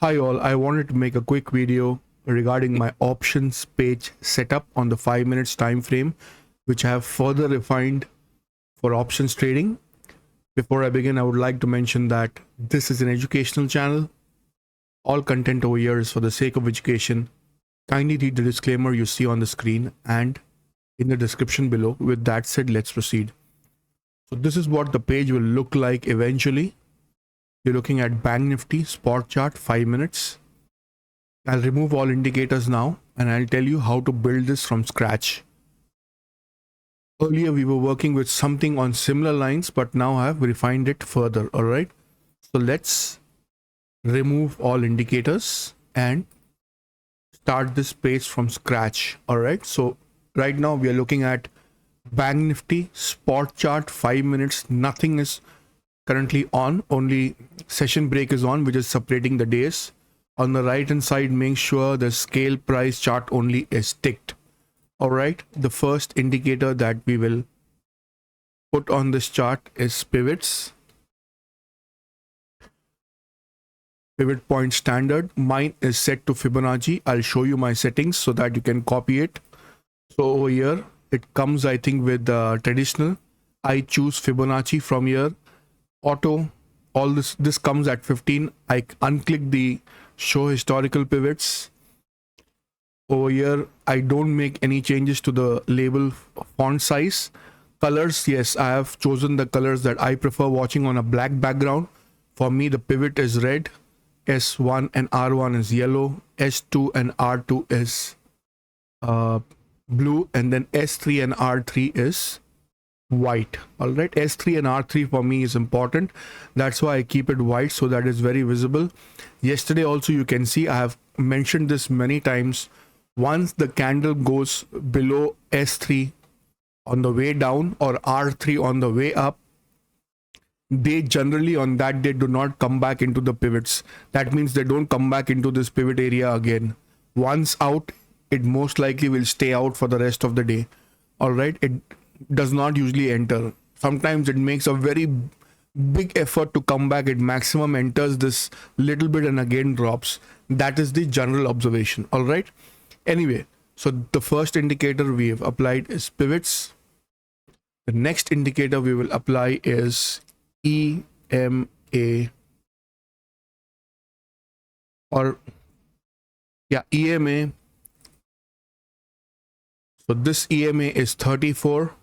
Hi all, I wanted to make a quick video regarding my options page setup on the 5 minutes time frame, which I have further refined for options trading. Before I begin, I would like to mention that this is an educational channel. All content over here is for the sake of education. Kindly read the disclaimer you see on the screen and in the description below. With that said, let's proceed. So this is what the page will look like eventually. You're looking at Bank Nifty spot chart 5 minutes. I'll remove all indicators now and I'll tell you how to build this from scratch. Earlier we were working with something on similar lines, but now I have refined it further. All right. So let's remove all indicators and start this page from scratch. All right. So right now we are looking at Bank Nifty spot chart 5 minutes. Nothing is currently on. Only session break is on, which is separating the days. On the right hand side, make sure the scale price chart only is ticked. All right. The first indicator that we will put on this chart is pivots. Pivot point standard. Mine is set to Fibonacci. I'll show you my settings so that you can copy it. So over here, it comes, I think, with traditional. I choose Fibonacci from here. Auto. All this comes at 15. I unclick the show historical pivots. Over here, I don't make any changes to the label font size. Colors, yes, I have chosen the colors that I prefer watching on a black background. For me, the pivot is red, S1 and R1 is yellow, S2 and R2 is blue, and then S3 and R3 is white. All right, S3 and R3 for me is important. That's why I keep it white so that it's very visible. Yesterday also, you can see I have mentioned this many times. Once the candle goes below S3 on the way down or R3 on the way up, they generally on that day do not come back into the pivots. That means they don't come back into this pivot area again. Once out, it most likely will stay out for the rest of the day. All right, it does not usually enter. Sometimes it makes a very big effort to come back. It maximum enters this little bit and again drops. That is the general observation. All right. Anyway, so the first indicator we have applied is pivots. The next indicator we will apply is EMA EMA. So this EMA is 34,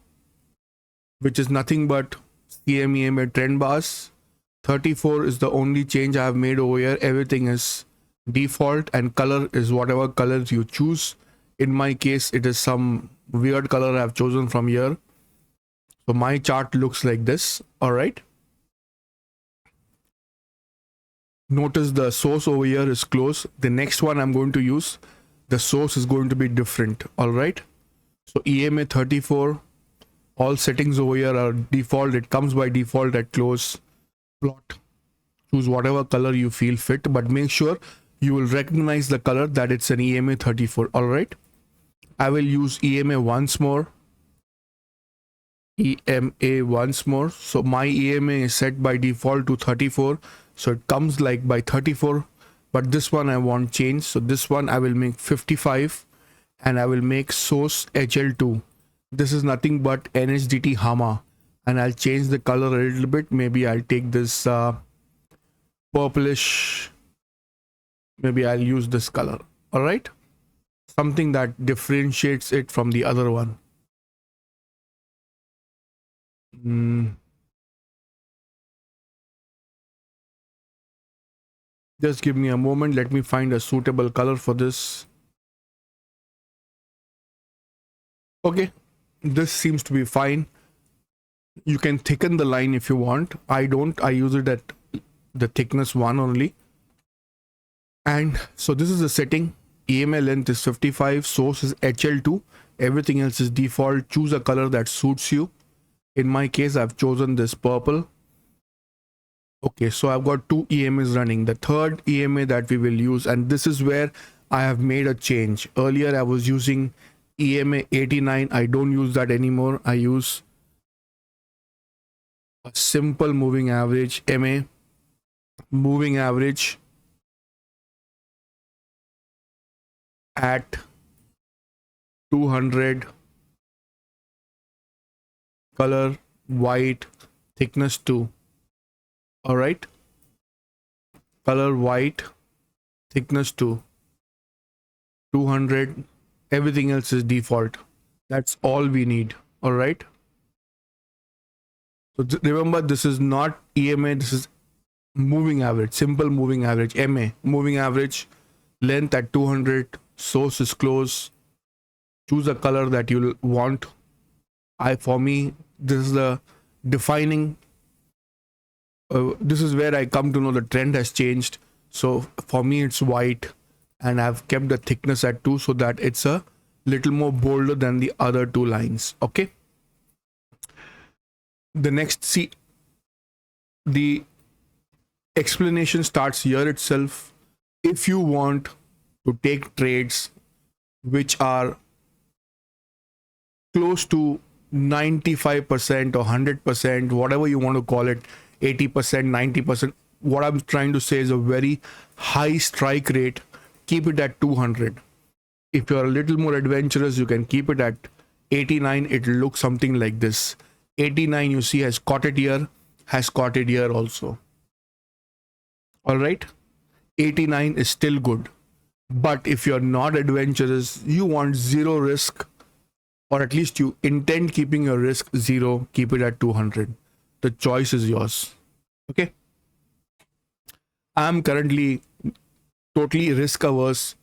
which is nothing but CMEMA trend bars. 34 is the only change I have made over here. Everything is default and color is whatever colors you choose. In my case, it is some weird color I have chosen from here. So my chart looks like this. All right. Notice the source over here is close. The next one I'm going to use, the source is going to be different. All right. So EMA 34, all settings over here are default. It comes by default at close. Plot. Choose whatever color you feel fit, but make sure you will recognize the color that it's an EMA 34. All right. I will use EMA once more. EMA once more. So my EMA is set by default to 34. So it comes like by 34. But this one I want change. So this one I will make 55 and I will make source HL2. This is nothing but NHDT Hama. And I'll change the color a little bit. Maybe I'll take this purplish. Maybe I'll use this color. All right. Something that differentiates it from the other one. Just give me a moment. Let me find a suitable color for this. Okay. This seems to be fine. You can thicken the line if you want. I don't. I use it at the thickness 1 only. And so this is the setting. EMA length is 55. Source is HL2. Everything else is default. Choose a color that suits you. In my case, I've chosen this purple. Okay, so I've got two EMAs running. The third EMA that we will use, and this is where I have made a change. Earlier, I was using EMA 89. I don't use that anymore. I use a simple moving average, MA, moving average. at 200, color white, thickness 2. All right, color white, thickness 2, 200, everything else is default. That's all we need. All right, so remember, this is not EMA, this is moving average, simple moving average. MA, moving average, length at 200, source is close, choose a color that you want. For me, this is the defining, this is where I come to know the trend has changed. So for me it's white, and I've kept the thickness at 2 so that it's a little more bolder than the other two lines. Okay, the next, see, the explanation starts here itself. If you want to take trades which are close to 95% or 100%, whatever you want to call it, 80%, 90%, what I'm trying to say is a very high strike rate, keep it at 200. If you're a little more adventurous, you can keep it at 89. It will look something like this. 89, you see, has caught it here, has caught it here also. All right, 89 is still good. But if you're not adventurous, you want zero risk, or at least you intend keeping your risk zero, keep it at 200. The choice is yours. Okay, I'm currently totally risk averse,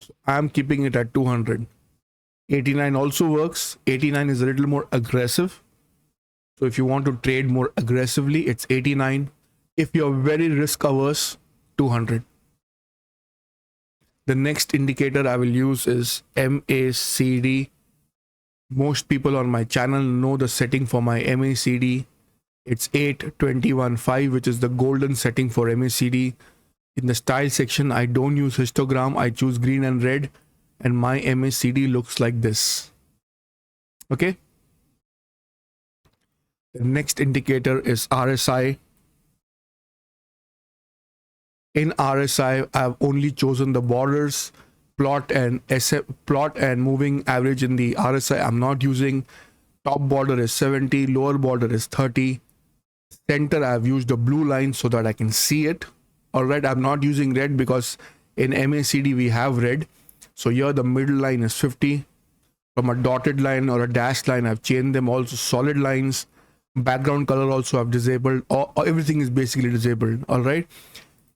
so I'm keeping it at 200. 89 also works. 89 is a little more aggressive, so if you want to trade more aggressively, it's 89. If you're very risk averse, 200. The next indicator I will use is MACD. Most people on my channel know the setting for my MACD. It's 821.5, which is the golden setting for MACD. In the style section, I don't use histogram. I choose green and red, and my MACD looks like this. Okay. The next indicator is RSI. In RSI, I've only chosen the borders, plot and moving average in the RSI. I'm not using. Top border is 70, lower border is 30. Center, I've used a blue line so that I can see it. All right, I'm not using red because in MACD we have red. So here the middle line is 50. From a dotted line or a dashed line, I've changed them also solid lines. Background color also I've disabled. Everything is basically disabled. All right.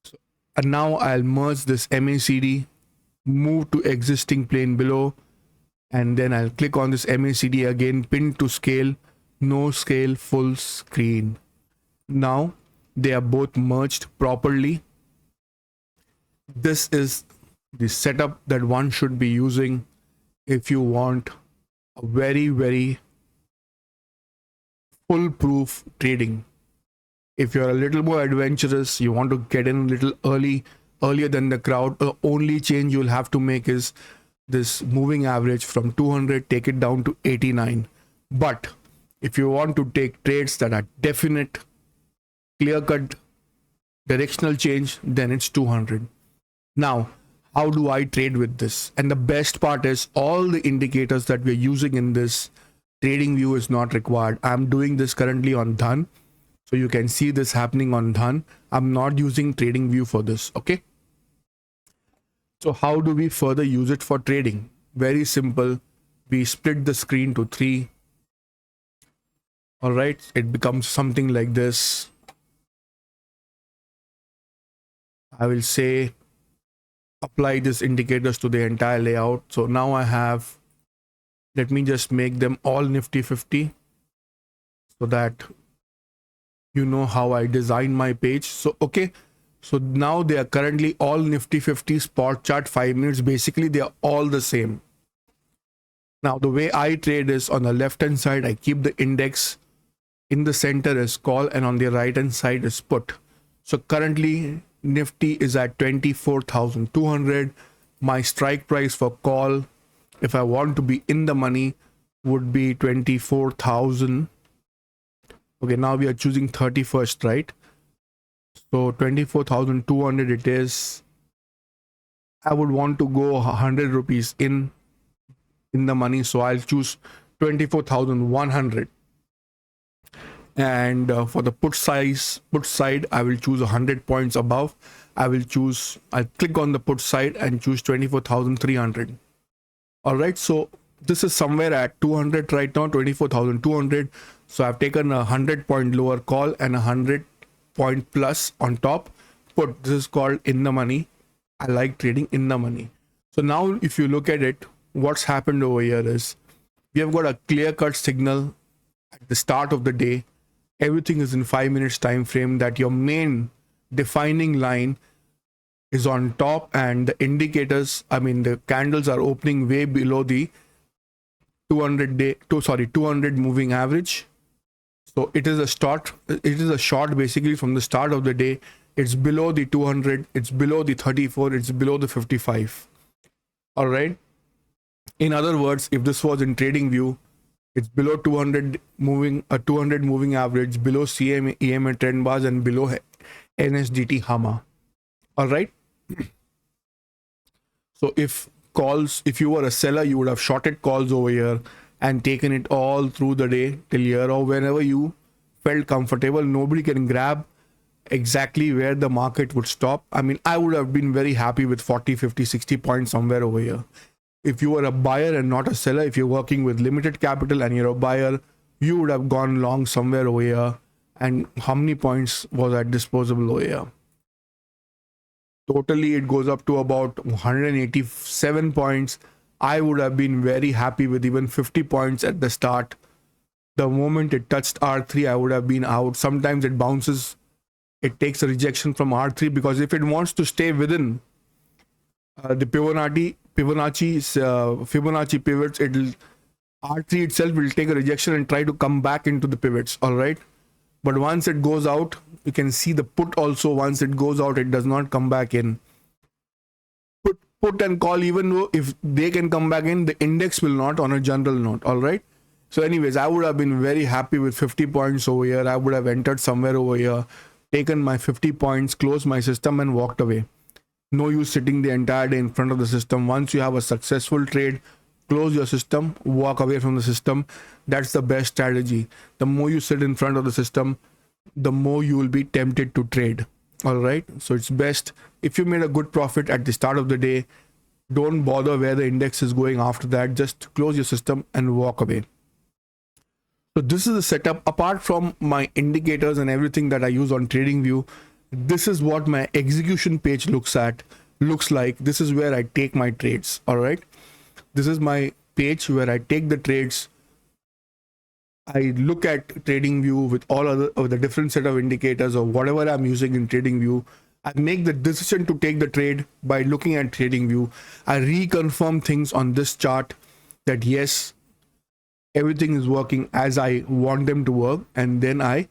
So, and now I'll merge this MACD, move to existing plane below, and then I'll click on this MACD again, pin to scale, no scale, full screen. Now they are both merged properly. This is the setup that one should be using if you want a very, very foolproof trading. If you're a little more adventurous, you want to get in a little earlier than the crowd, the only change you'll have to make is this moving average from 200, take it down to 89. But if you want to take trades that are definite, clear-cut directional change, then it's 200. Now, how do I trade with this? And the best part is all the indicators that we're using in this trading view is not required. I'm doing this currently on Dhan, so you can see this happening on Dhan. I'm not using trading view for this. Okay, so how do we further use it for trading? Very simple. We split the screen to 3. All right, it becomes something like this. I will say apply these indicators to the entire layout. So now I have, let me just make them all Nifty 50 so that you know how I design my page. So okay, so now they are currently all Nifty 50 spot chart 5 minutes. Basically they are all the same. Now the way I trade is on the left hand side I keep the index, in the center is call, and on the right hand side is put. So currently Nifty is at 24,200. My strike price for call, if I want to be in the money, would be 24,000. Okay, now we are choosing 31st, right? So 24,200 it is. I would want to go 100 rupees in the money, so I'll choose 24,100. And for the put side, I will choose 100 points above. I'll click on the put side and choose 24,300. All right, so this is somewhere at 200 right now, 24,200. So I've taken a 100-point lower call and a 100-point plus on top put. This is called in the money. I like trading in the money. So now if you look at it, what's happened over here is we have got a clear-cut signal at the start of the day. Everything is in 5 minutes time frame, that your main defining line is on top, and the indicators, I mean the candles are opening way below the 200 moving average. So it is a short basically from the start of the day. It's below the 200, it's below the 34, it's below the 55. All right, in other words, if this was in trading view, it's below 200 moving average, below CM EMA trend bars, and below NSDT HAMA. All right. So if you were a seller, you would have shorted calls over here and taken it all through the day till here, or whenever you felt comfortable. Nobody can grab exactly where the market would stop. I mean, I would have been very happy with 40, 50, 60 points somewhere over here. If you were a buyer and not a seller, if you're working with limited capital and you're a buyer, you would have gone long somewhere over here. And how many points was at disposable over here? Totally, it goes up to about 187 points. I would have been very happy with even 50 points at the start. The moment it touched R3, I would have been out. Sometimes it bounces. It takes a rejection from R3 because if it wants to stay within the Fibonacci pivots, R3 itself will take a rejection and try to come back into the pivots. All right, but once it goes out, you can see the put also. Once it goes out, it does not come back in. Put and call, even though if they can come back in, the index will not, on a general note. All right, so anyways, I would have been very happy with 50 points over here. I would have entered somewhere over here, taken my 50 points, closed my system, and walked away. No use sitting the entire day in front of the system. Once you have a successful trade, close your system, walk away from the system. That's the best strategy. The more you sit in front of the system, the more you will be tempted to trade. All right, so it's best if you made a good profit at the start of the day, don't bother where the index is going after that. Just close your system and walk away. So this is the setup. Apart from my indicators and everything that I use on TradingView, this is what my execution page looks like. This is where I take my trades. All right, this is my page where I take the trades. I look at TradingView with all of the different set of indicators or whatever I'm using in TradingView. I make the decision to take the trade by looking at TradingView. I reconfirm things on this chart that yes, everything is working as I want them to work, and then I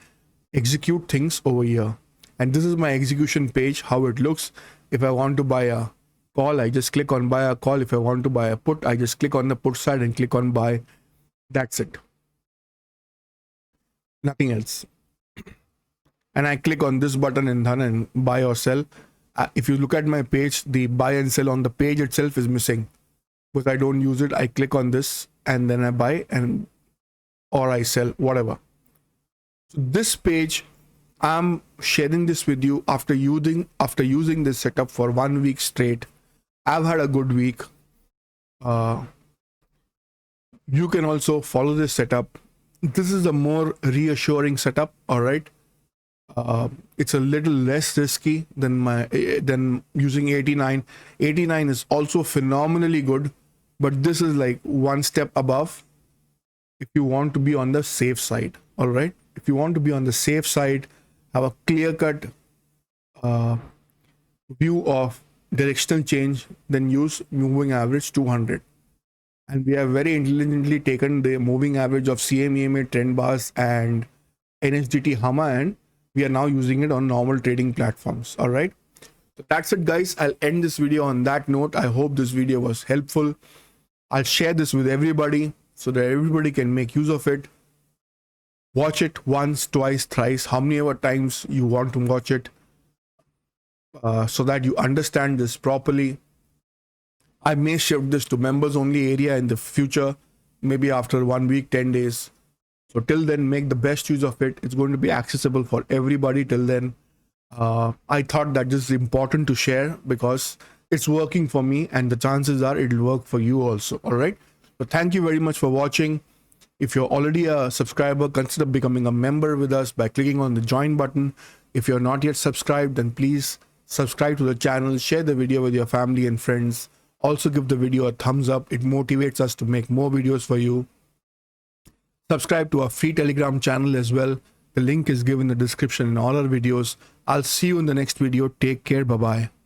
execute things over here. And this is my execution page, how it looks. If I want to buy a call, I just click on buy a call. If I want to buy a put, I just click on the put side and click on buy. That's it. Nothing else. And I click on this button and done and buy or sell. If you look at my page, the buy and sell on the page itself is missing because I don't use it. I click on this and then I buy or I sell, whatever. So this page, I'm sharing this with you after using this setup for 1 week straight. I've had a good week. You can also follow this setup. This is a more reassuring setup. All right. It's a little less risky than using 89. 89 is also phenomenally good, but this is like one step above if you want to be on the safe side. All right, if you want to be on the safe side, have a clear-cut view of directional change, then use moving average 200. And we have very intelligently taken the moving average of CMEMA trend bars and NSDT HAMA, and we are now using it on normal trading platforms. All right, so that's it, guys. I'll end this video on that note. I hope this video was helpful. I'll share this with everybody so that everybody can make use of it. Watch it once, twice, thrice, how many ever times you want to watch it, so that you understand this properly. I may shift this to members only area in the future, maybe after 1 week, 10 days. So till then, make the best use of it. It's going to be accessible for everybody till then. I thought that this is important to share because it's working for me and the chances are it'll work for you also. All right. So thank you very much for watching. If you're already a subscriber, consider becoming a member with us by clicking on the join button. If you're not yet subscribed, then please subscribe to the channel, share the video with your family and friends. Also give the video a thumbs up. It motivates us to make more videos for you. Subscribe to our free Telegram channel as well. The link is given in the description in all our videos. I'll see you in the next video. Take care. Bye-bye.